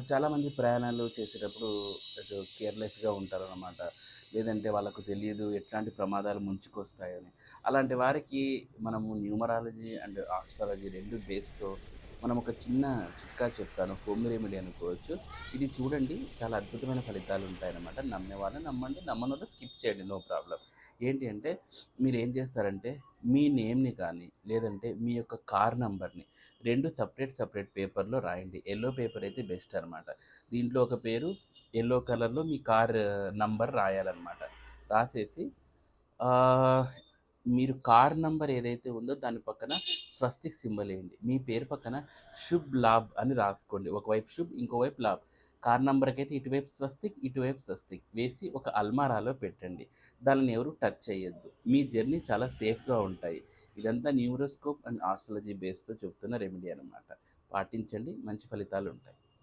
చాలామంది ప్రయాణాలు చేసేటప్పుడు కేర్‌లెస్‌గా ఉంటారనమాట. లేదంటే వాళ్ళకు తెలియదు ఎట్లాంటి ప్రమాదాలు ముంచుకొస్తాయని. అలాంటి వారికి మనము న్యూమరాలజీ అండ్ ఆస్ట్రాలజీ 2 బేస్‌తో మనం ఒక చిన్న చిట్కా చెప్తాను. హోమ్ రెమెడీ అనుకోవచ్చు. ఇది చూడండి చాలా అద్భుతమైన ఫలితాలుంటాయనమాట. నమ్మేవాళ్ళు నమ్మండి. నమ్మనోళ్ళు స్కిప్ చేయండి. No problem. ఏంటి అంటే మీరేం చేస్తారంటే మీ నేమ్‌ని కానీ, లేదంటే మీ యొక్క కార్ నంబర్‌ని 2 సెపరేట్ పేపర్‌లో రాయండి. యెల్లో పేపర్ అయితే బెస్ట్ అనమాట. దీంట్లో ఒక పేరు యెల్లో కలర్‌లో మీ కార్ నంబర్ రాయాలనమాట. రాసేసి ఆహ్, మీరు కార్ నంబర్ ఏదైతే ఉందో దాని పక్కన స్వస్తిక్ సింబల్ ఎయండి. మీ పేరు పక్కన శుభ్ లాభ్ అని రాసుకోండి. ఒకవైపు శుభ్, ఇంకోవైపు లాభ్. కార్ నంబర్‌కైతే ఇటువైపు స్వస్తిక్, ఇటువైపు స్వస్తిక్ వేసి ఒక అల్మారాలో పెట్టండి. దానిని ఎవరు టచ్ చేయొద్దు. మీ జర్నీ చాలా సేఫ్‌గా ఉంటాయి. ఇదంతా న్యూరోస్కోప్ అండ్ ఆస్ట్రాలజీ బేస్‌తో చెప్తున్న రెమెడీ అనమాట. పాటించండి. మంచి ఫలితాలుంటాయి.